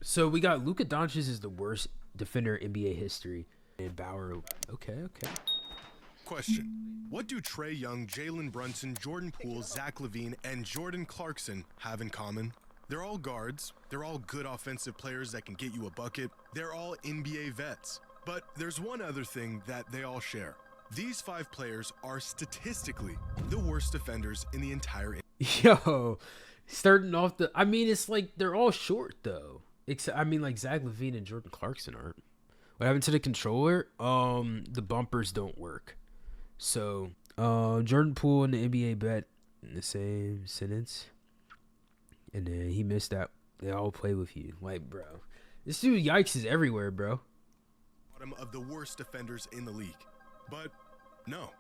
So we got Luka Doncic is the worst defender in NBA history. And Bauer, okay. Question. What do Trae Young, Jalen Brunson, Jordan Poole, Zach LaVine, and Jordan Clarkson have in common? They're all guards. They're all good offensive players that can get you a bucket. They're all NBA vets. But there's one other thing that they all share. These 5 players are statistically the worst defenders in the entire NBA. Yo, starting off I mean, it's like they're all short though. Except, I mean, like Zach LaVine and Jordan Clarkson aren't. What happened to the controller? The bumpers don't work. So, Jordan Poole and the NBA bet in the same sentence. And then he missed that. They all play with you. Like, bro. This dude, yikes, is everywhere, bro. Bottom of the worst defenders in the league. But no,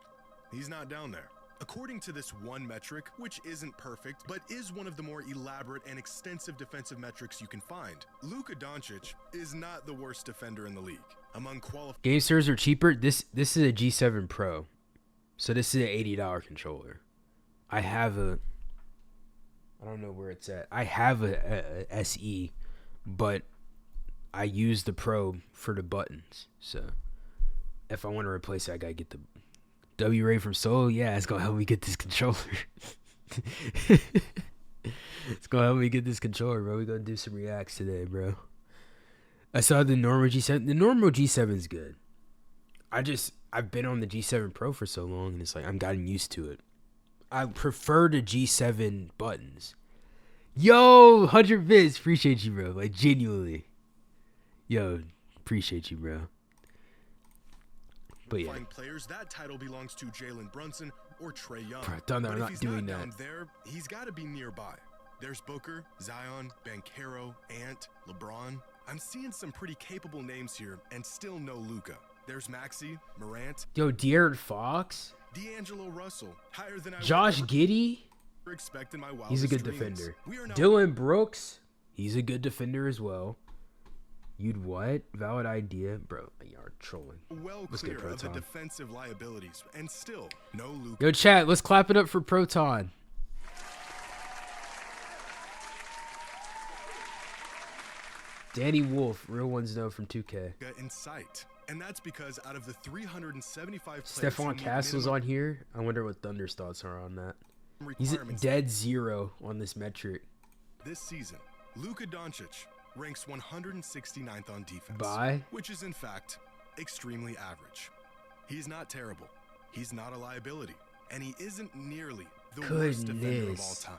he's not down there. According to this one metric, which isn't perfect, but is one of the more elaborate and extensive defensive metrics you can find, Luka Doncic is not the worst defender in the league. Among qualified game servers are cheaper. This is a G7 Pro. So this is an $80 controller. I don't know where it's at. I have a SE, but I use the Pro for the buttons. So if I want to replace it, I gotta get the W-Ray from Solo. Yeah, it's gonna help me get this controller. It's gonna help me get this controller, bro. We're gonna do some reacts today, bro. I saw the normal G7. The normal G7 is good. I've been on the G7 Pro for so long, and it's like I'm gotten used to it. I prefer the G7 buttons. Yo, 100 bits. Appreciate you, bro. Like, genuinely. Yo, appreciate you, bro. But yeah. Players, that title belongs to Jalen Brunson or Trae Young. Bro, I'm not doing that. Down there, he's got to be nearby. There's Booker, Zion, Banchero, Ant, LeBron. I'm seeing some pretty capable names here, and still no Luka. There's Maxey, Morant. Yo, De'Aaron Fox. D'Angelo Russell, higher than I Josh Giddey. Expect in my he's a good defender. Dylan Brooks. He's a good defender as well. You'd what? Valid idea, bro. You're trolling. Well clear of the defensive liabilities, and still no Luka. Yo, chat, let's clap it up for Proton. Danny Wolf, real ones know from 2K. In sight, and that's because out of the 375 Stephon Castle's on here. I wonder what Thunder's thoughts are on that. He's at dead 0 on this metric. This season, Luka Doncic ranks 169th on defense. Bye. Which is in fact extremely average. He's not terrible. He's not a liability, and he isn't nearly the worst defender of all time.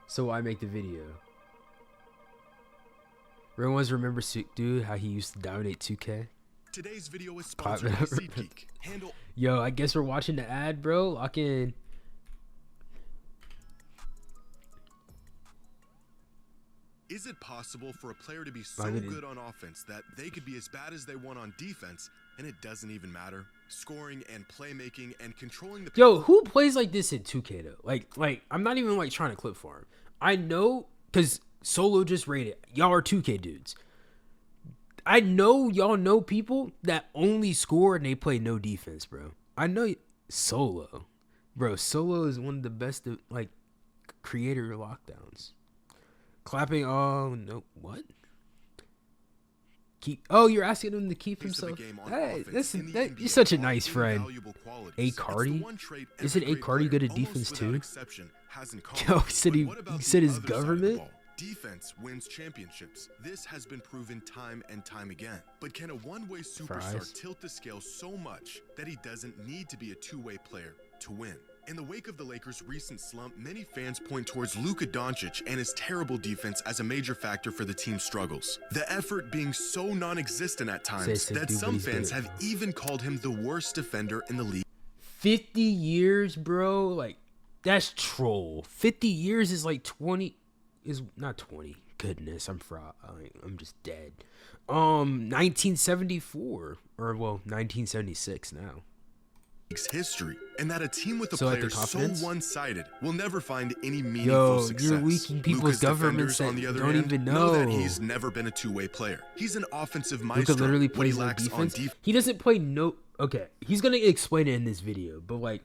So I make the video. Real ones remember dude how he used to dominate 2K? Today's video is sponsored by SeatGeek. Yo, I guess we're watching the ad, bro. Lock in. Is it possible for a player to be so good on offense that they could be as bad as they want on defense, and it doesn't even matter? Scoring and playmaking and controlling the... Yo, who plays like this in 2K, though? Like I'm not even, like, trying to clip for him. I know, because Solo just rated. Y'all are 2K dudes. I know y'all know people that only score and they play no defense, bro. I know Solo. Bro, Solo is one of the best, like, creator lockdowns. Clapping, oh, no, what? You're asking him to keep himself. Hey, you're such a nice friend. A. Cardi? Isn't A. Cardi good at defense too? Yo, he said his government? Defense wins championships. This has been proven time and time again. But can a one-way superstar tilt the scale so much that he doesn't need to be a two-way player to win? In the wake of the Lakers' recent slump, many fans point towards Luka Doncic and his terrible defense as a major factor for the team's struggles. The effort being so non-existent at times that some fans have even called him the worst defender in the league. 50 years, bro? Like, that's troll. 50 years is like 20... is not 20. Goodness, I'm just dead. 1974, or well, 1976 now. History, and that a team with a player so one-sided will never find any meaningful success. You're weakening people's governments that don't even know that he's never been a two-way player. He's an offensive maestro. Luka literally plays no defense. He doesn't play no. Okay, he's gonna explain it in this video, but like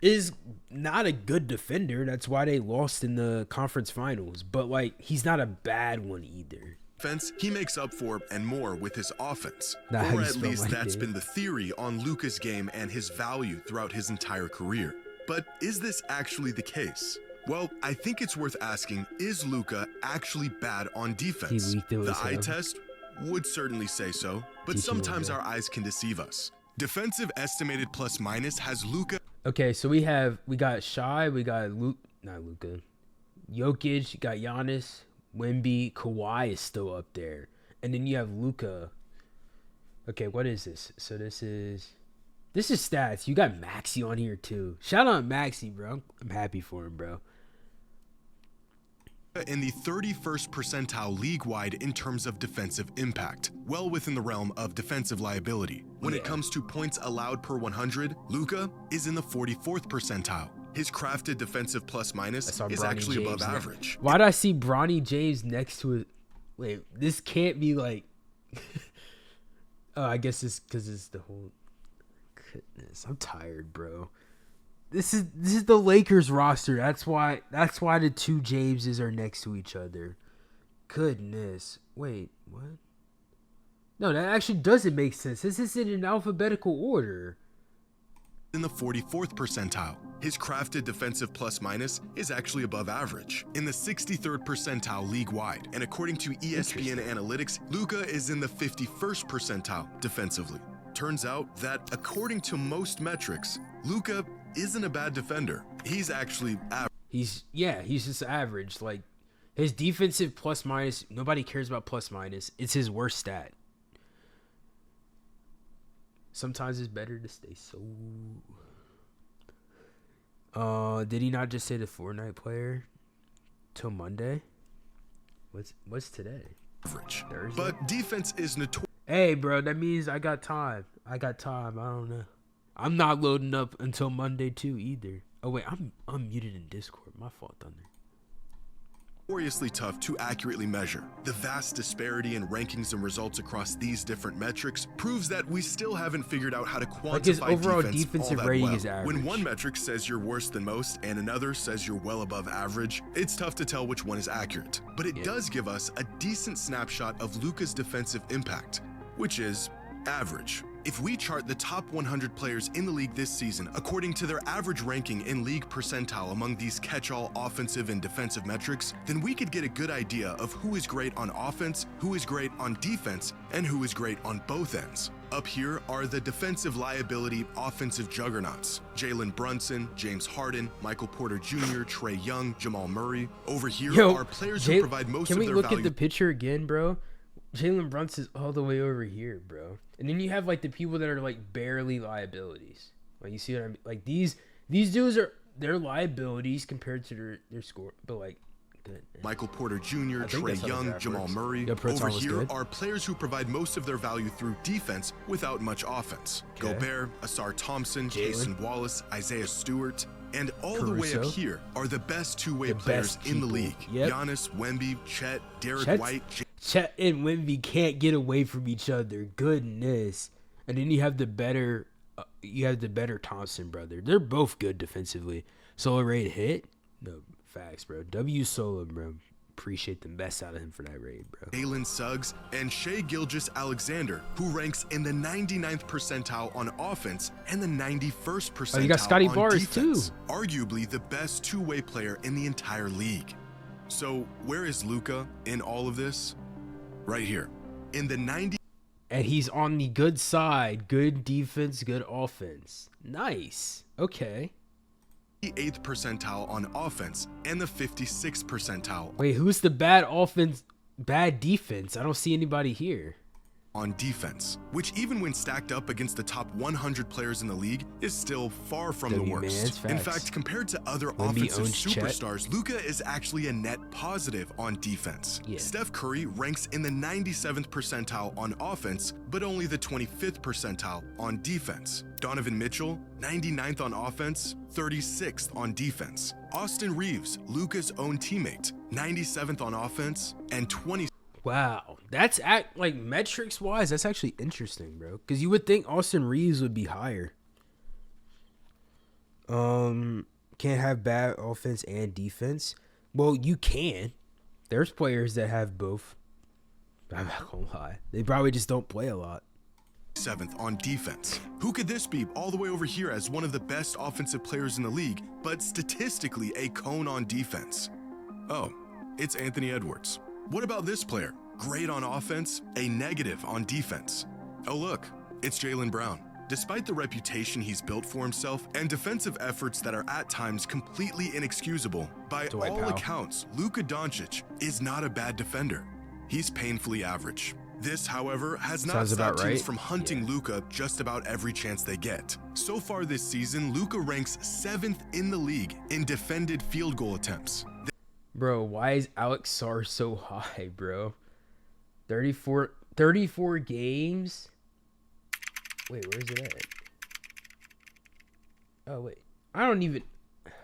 is not a good defender. That's why they lost in the conference finals. But like, he's not a bad one either. Defense, he makes up for and more with his offense. Nah, or at least that's been the theory on Luka's game and his value throughout his entire career. But is this actually the case? Well, I think it's worth asking, is Luka actually bad on defense? The eye test would certainly say so, but sometimes our eyes can deceive us. Defensive estimated plus minus has Luka. Okay, so we got Shai, we got not Luka, Jokic, you got Giannis, Wemby, Kawhi is still up there, and then you have Luka. Okay, what is this? So this is stats. You got Maxey on here too. Shout out Maxey, bro. I'm happy for him, bro. In the 31st percentile league-wide in terms of defensive impact, well within the realm of defensive liability. When it comes to points allowed per 100, Luka is in the 44th percentile. His crafted defensive plus minus is actually above average. Why did I see Bronny James next to it? Wait, this can't be like... Oh, I guess it's because it's the whole... Goodness, I'm tired, bro. This is the Lakers roster. That's why the two Jameses are next to each other. Goodness. Wait, what? No, that actually doesn't make sense. This is in an alphabetical order. In the 44th percentile, his crafted defensive plus minus is actually above average. In the 63rd percentile league-wide, and according to ESPN Analytics, Luka is in the 51st percentile defensively. Turns out that according to most metrics, Luka isn't a bad defender. He's actually average. He's just average. Like, his defensive plus minus, nobody cares about plus minus. It's his worst stat. Sometimes it's better to stay so... did he not just say the Fortnite player? Till Monday? What's today? Average. Thursday? But defense is notorious. Hey, bro, that means I got time. I don't know. I'm not loading up until Monday too either. Oh wait, I'm unmuted in Discord. My fault, Thunder. Notoriously tough to accurately measure. The vast disparity in rankings and results across these different metrics proves that we still haven't figured out how to quantify like his overall defensive rating is average. When one metric says you're worse than most and another says you're well above average, it's tough to tell which one is accurate. But it does give us a decent snapshot of Luka's defensive impact, which is average. If we chart the top 100 players in the league this season according to their average ranking in league percentile among these catch-all offensive and defensive metrics, then we could get a good idea of who is great on offense, who is great on defense, and who is great on both ends. Up here are the defensive liability offensive juggernauts: Jalen Brunson, James Harden, Michael Porter Jr., Trae Young, Jamal Murray. Over here are players who provide most of their value. Can we look at the picture again, bro? Jalen Brunson's all the way over here, bro. And then you have like the people that are like barely liabilities. Like, you see what I mean? Like these dudes are their liabilities compared to their score, but like good. Michael Porter Jr., Trae Young, Jamal Murray. Over here are players who provide most of their value through defense without much offense. Okay. Gobert, Asar Thompson, Jason Wallace, Isaiah Stewart. And all the way up here are the best two-way players in the league. Giannis, Wemby, Chet, Derek White. Chet and Wemby can't get away from each other. Goodness. And then you have the better Thompson brother. They're both good defensively. Solo raid hit? No, facts, bro. W Solo, bro. Appreciate the best out of him for that raid, bro. Jalen Suggs and Shai Gilgeous-Alexander, who ranks in the 99th percentile on offense and the 91st percentile you got Scotty on Barnes defense. too. Arguably the best two-way player in the entire league. So where is Luka in all of this? Right here. In the 90. And he's on the good side. Good defense, good offense. Nice. Okay. 8th percentile on offense and the 56th percentile. Wait, who's the bad defense? I don't see anybody here. On defense, which even when stacked up against the top 100 players in the league is still far from the worst. In fact, compared to other offensive superstars, Luka is actually a net positive on defense. Steph Curry ranks in the 97th percentile on offense, but only the 25th percentile on defense. Donovan Mitchell, 99th on offense, 36th on defense. Austin Reeves, Luka's own teammate, 97th on offense and 20th. Wow, that's like metrics wise, that's actually interesting, bro. Because you would think Austin Reeves would be higher. Can't have bad offense and defense. Well, you can. There's players that have both. I'm not gonna lie. They probably just don't play a lot. 7th on defense. Who could this be all the way over here as one of the best offensive players in the league, but statistically a cone on defense? Oh, it's Anthony Edwards. What about this player? Great on offense, a negative on defense. Oh look, it's Jaylen Brown. Despite the reputation he's built for himself and defensive efforts that are at times completely inexcusable, by all accounts, Luka Doncic is not a bad defender. He's painfully average. This, however, has not stopped teams from hunting Luka just about every chance they get. So far this season, Luka ranks 7th in the league in defended field goal attempts. Bro, why is Alex Sarr so high, bro? 34 games? Wait, where's it at? Oh, wait. I don't even...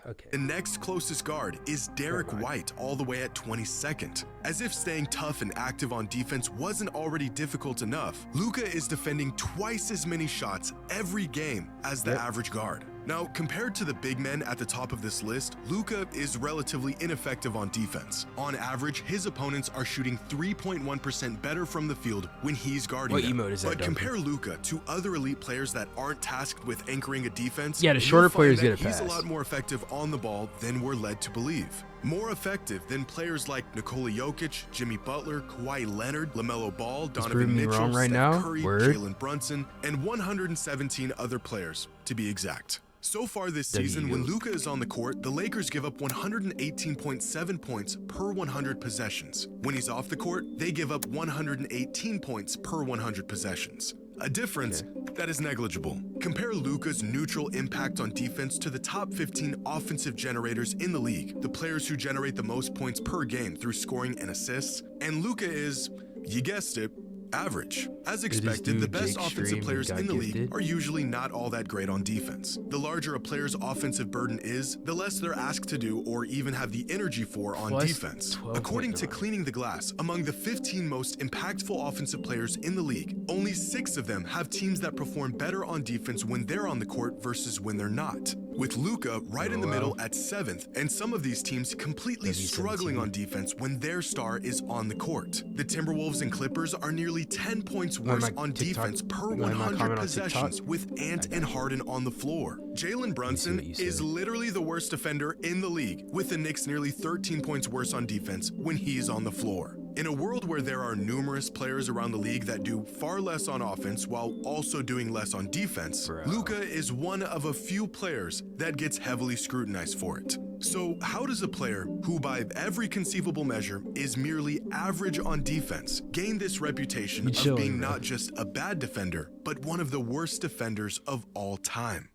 Okay. The next closest guard is Derek White, all the way at 22nd. As if staying tough and active on defense wasn't already difficult enough, Luka is defending twice as many shots every game as the average guard. Now, compared to the big men at the top of this list, Luka is relatively ineffective on defense. On average, his opponents are shooting 3.1% better from the field when he's guarding them. But compare Luka to other elite players that aren't tasked with anchoring a defense. Yeah, the shorter players get a pass. He's a lot more effective on the ball than we're led to believe. More effective than players like Nikola Jokic, Jimmy Butler, Kawhi Leonard, LaMelo Ball, Donovan Mitchell, Steph Curry, Jalen Brunson, and 117 other players, to be exact. So far this season, when Luka is on the court, the Lakers give up 118.7 points per 100 possessions. When he's off the court, they give up 118 points per 100 possessions. A difference that is negligible. Compare Luka's neutral impact on defense to the top 15 offensive generators in the league, the players who generate the most points per game through scoring and assists, and Luka is, you guessed it, average. As expected, the best offensive players in the league are usually not all that great on defense. The larger a player's offensive burden is, the less they're asked to do or even have the energy for on defense. According to Cleaning the Glass, among the 15 most impactful offensive players in the league, only 6 of them have teams that perform better on defense when they're on the court versus when they're not. With Luka right in the middle at 7th, and some of these teams completely struggling on defense when their star is on the court. The Timberwolves and Clippers are nearly 10 points worse on defense per 100 possessions with Ant and Harden on the floor. Jalen Brunson is literally the worst defender in the league, with the Knicks nearly 13 points worse on defense when he's on the floor. In a world where there are numerous players around the league that do far less on offense while also doing less on defense, Luka is one of a few players that gets heavily scrutinized for it. So how does a player who by every conceivable measure is merely average on defense gain this reputation of being not just a bad defender, but one of the worst defenders of all time?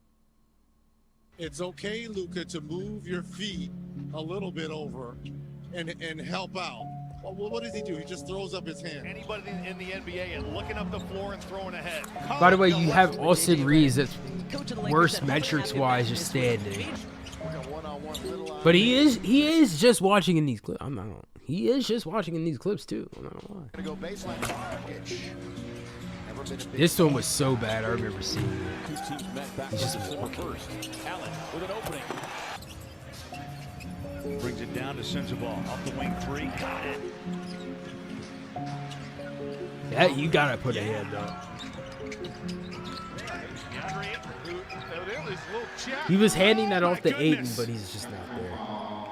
It's okay, Luka, to move your feet a little bit over and help out. Well, what does he do? He just throws up his hand. Anybody in the NBA and looking up the floor and throwing ahead. By the way, you have Austin Reeves that's worse metrics-wise just standing. But he is just watching in these clips. He is just watching in these clips too. I'm not gonna lie. This one was so bad. I remember seeing it. He's just walking. Allen with an opening. Brings it down to Sensabaugh. Off the wing 3. Got it. Yeah, you gotta put a hand up. He was handing that off to Ayton, but he's just not there.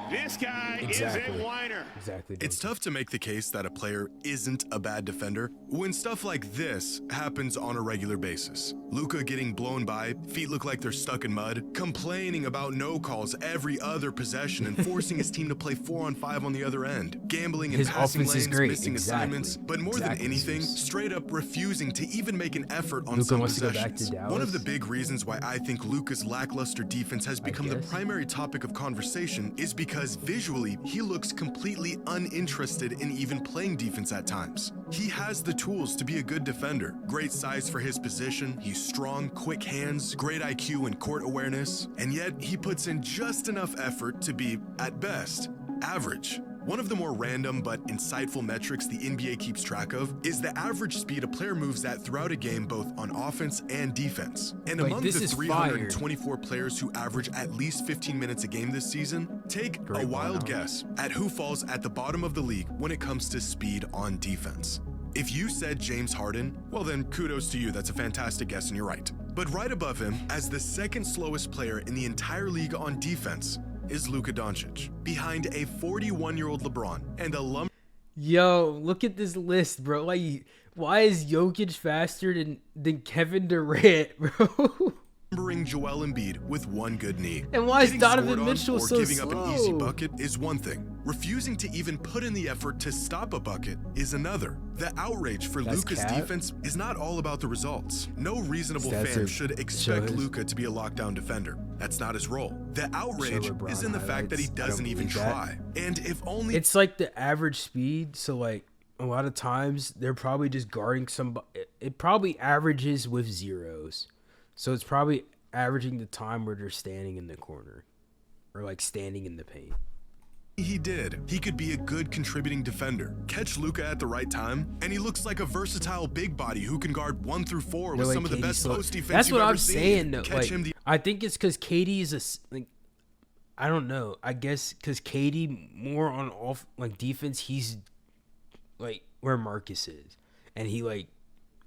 This guy is a whiner. Exactly. It's tough to make the case that a player isn't a bad defender when stuff like this happens on a regular basis. Luka getting blown by, feet look like they're stuck in mud, complaining about no calls every other possession and forcing his team to play 4-on-5 on the other end, gambling in passing lanes, missing assignments, but more than anything, straight up refusing to even make an effort on some possessions. One of the big reasons why I think Luka's lackluster defense has become the primary topic of conversation is because visually, he looks completely uninterested in even playing defense at times. He has the tools to be a good defender. Great size for his position, he's strong, quick hands, great IQ and court awareness, and yet he puts in just enough effort to be, at best, average. One of the more random but insightful metrics the NBA keeps track of is the average speed a player moves at throughout a game, both on offense and defense. And among the 324 players who average at least 15 minutes a game this season, take a wild guess at who falls at the bottom of the league when it comes to speed on defense. If you said James Harden, well then kudos to you, that's a fantastic guess and you're right. But right above him, as the second slowest player in the entire league on defense, is Luka Doncic, behind a 41-year-old LeBron and a Yo, look at this list, bro. Like, why is Jokic faster than Kevin Durant, bro? lumbering Joel Embiid with one good knee. And why is Donovan Mitchell so giving slow? Up an easy bucket is one thing. Refusing to even put in the effort to stop a bucket is another. The outrage for Luka's defense is not all about the results. No reasonable fan should expect Luka to be a lockdown defender. That's not his role. The outrage is in the fact that he doesn't even try. And if only... It's like the average speed, so like a lot of times they're probably just guarding somebody. It probably averages with zeros. So it's probably averaging the time where they're standing in the corner or like standing in the paint. He did. He could be a good contributing defender. Catch Luka at the right time, and he looks like a versatile big body who can guard 1 through 4 with some of the best post defense. That's what I'm saying. Though. Like, I think it's because KD is I don't know. I guess because KD more on off like defense, he's like where Marcus is, and he like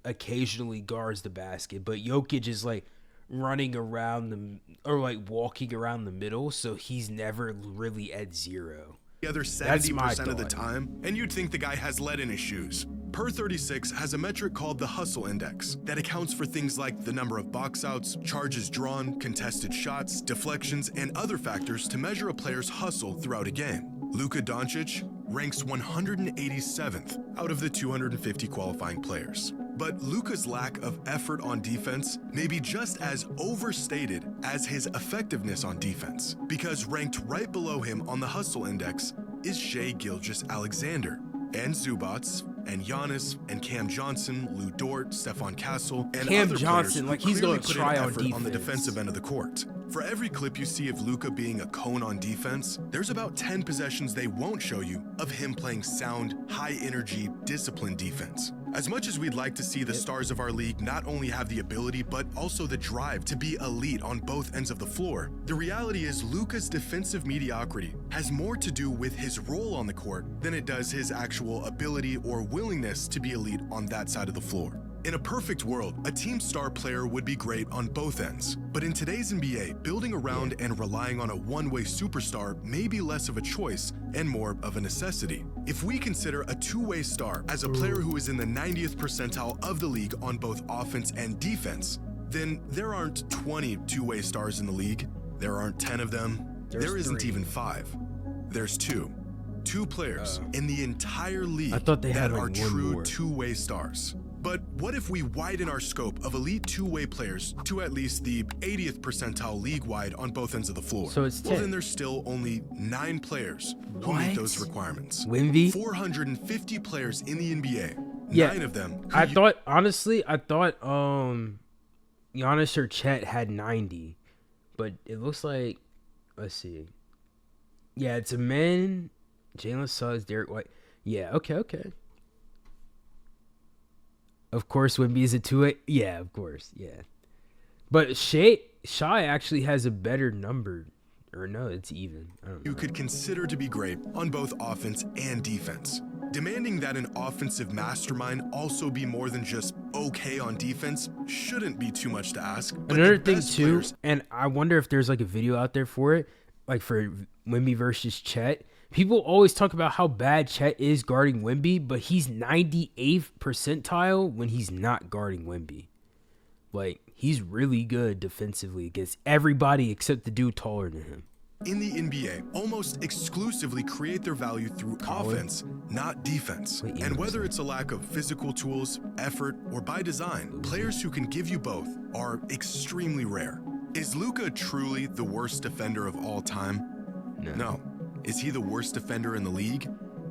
occasionally guards the basket, but Jokic is like running around or like walking around the middle, so he's never really at zero. The other 70% of the time, and you'd think the guy has lead in his shoes. Per 36 has a metric called the hustle index that accounts for things like the number of box outs, charges drawn, contested shots, deflections, and other factors to measure a player's hustle throughout a game. Luka Doncic ranks 187th out of the 250 qualifying players. But Luka's lack of effort on defense may be just as overstated as his effectiveness on defense, because ranked right below him on the hustle index is Shai Gilgeous-Alexander, and Zubats, and Giannis, and Cam Johnson, Lou Dort, Stephon Castle, and other players who he's going to put try in effort on on the defensive end of the court. For every clip you see of Luka being a cone on defense, there's about 10 possessions they won't show you of him playing sound, high-energy, disciplined defense. As much as we'd like to see the stars of our league not only have the ability, but also the drive to be elite on both ends of the floor, the reality is Luka's defensive mediocrity has more to do with his role on the court than it does his actual ability or willingness to be elite on that side of the floor. In a perfect world, a team star player would be great on both ends. But in today's NBA, building around and relying on a one-way superstar may be less of a choice and more of a necessity. If we consider a two-way star as a player who is in the 90th percentile of the league on both offense and defense, then there aren't 20 two-way stars in the league. There aren't 10 of them. There isn't even 5. There's 2. 2 players in the entire league that are true two-way stars. But what if we widen our scope of elite two-way players to at least the 80th percentile league-wide on both ends of the floor? So it's 10. Well, then there's still only 9 players who meet those requirements. Wemby? 450 players in the NBA. Yeah. 9 of them. I thought Giannis or Chet had 90, but it looks like, let's see. Yeah, it's a man, Jalen Suggs, Derek White. Yeah, okay. Of course, Wemby is a 2-way. Yeah, of course. Yeah. But Shai actually has a better number. Or no, it's even. I don't know. You could consider to be great on both offense and defense. Demanding that an offensive mastermind also be more than just okay on defense shouldn't be too much to ask. But another thing too, and I wonder if there's like a video out there for it, like for Wemby versus Chet. People always talk about how bad Chet is guarding Wemby, but he's 98th percentile when he's not guarding Wemby. Like, he's really good defensively against everybody except the dude taller than him. In the NBA, almost exclusively create their value through offense, not defense. And whether it's a lack of physical tools, effort, or by design, players who can give you both are extremely rare. Is Luka truly the worst defender of all time? No. Is he the worst defender in the league?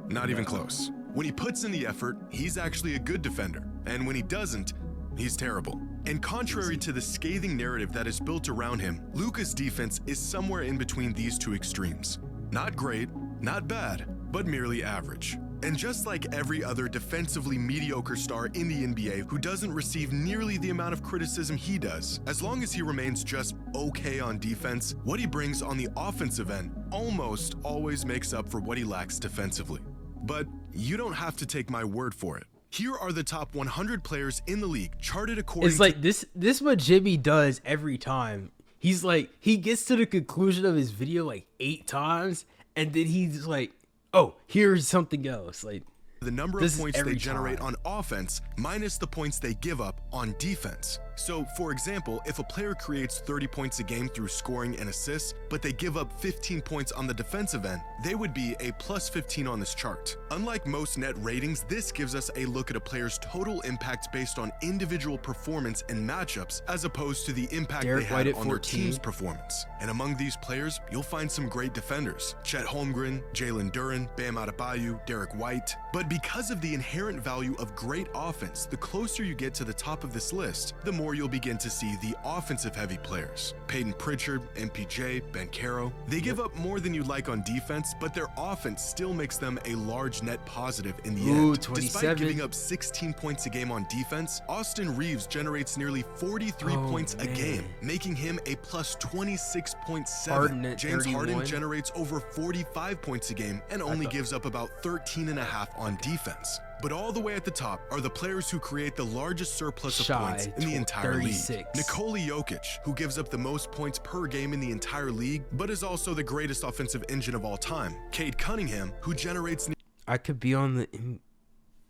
Not even close. When he puts in the effort, he's actually a good defender. And when he doesn't, he's terrible. And contrary to the scathing narrative that is built around him, Luka's defense is somewhere in between these two extremes. Not great, not bad, but merely average. And just like every other defensively mediocre star in the NBA who doesn't receive nearly the amount of criticism he does, as long as he remains just okay on defense, what he brings on the offensive end almost always makes up for what he lacks defensively. But you don't have to take my word for it. Here are the top 100 players in the league charted according It's like this what Jimmy does every time. He's like, he gets to the conclusion of his video like 8 times, and then he's like, oh, here's something else. Like, the number of points they generate on offense minus the points they give up on defense. So, for example, if a player creates 30 points a game through scoring and assists, but they give up 15 points on the defensive end, they would be a plus 15 on this chart. Unlike most net ratings, this gives us a look at a player's total impact based on individual performance and matchups, as opposed to the impact they had on their team's performance. And among these players, you'll find some great defenders: Chet Holmgren, Jalen Duren, Bam Adebayo, Derek White. But because of the inherent value of great offense, the closer you get to the top of this list, the more you'll begin to see the offensive-heavy players. Peyton Pritchard, MPJ, Banchero. They give up more than you'd like on defense, but their offense still makes them a large net positive in the end. 27. Despite giving up 16 points a game on defense, Austin Reeves generates nearly 43 points a game, making him a plus 26.7. James Harden generates over 45 points a game and only gives up about 13.5 on defense. But all the way at the top are the players who create the largest surplus of points in the entire league. Nikola Jokic, who gives up the most points per game in the entire league, but is also the greatest offensive engine of all time. Cade Cunningham, who generates I could be on the...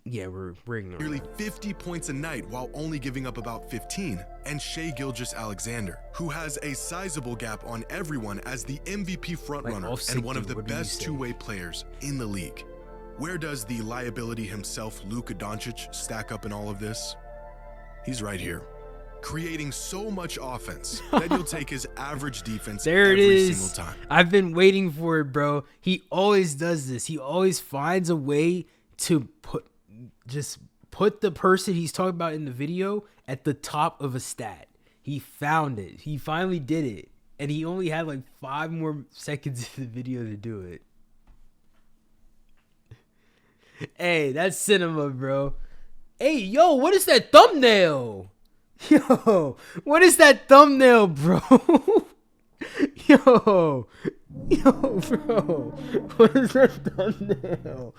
Yeah, we're ignoring nearly 50 points a night while only giving up about 15. And Shai Gilgeous-Alexander, who has a sizable gap on everyone as the MVP frontrunner and one of the best two-way players in the league. Where does the liability himself, Luka Doncic, stack up in all of this? He's right here, creating so much offense that he'll take his average defense every single time. I've been waiting for it, bro. He always does this. He always finds a way to put the person he's talking about in the video at the top of a stat. He found it. He finally did it. And he only had like 5 more seconds in the video to do it. Hey, that's cinema, bro. Hey, yo, what is that thumbnail? Yo, what is that thumbnail, bro? Yo, bro. What is that thumbnail?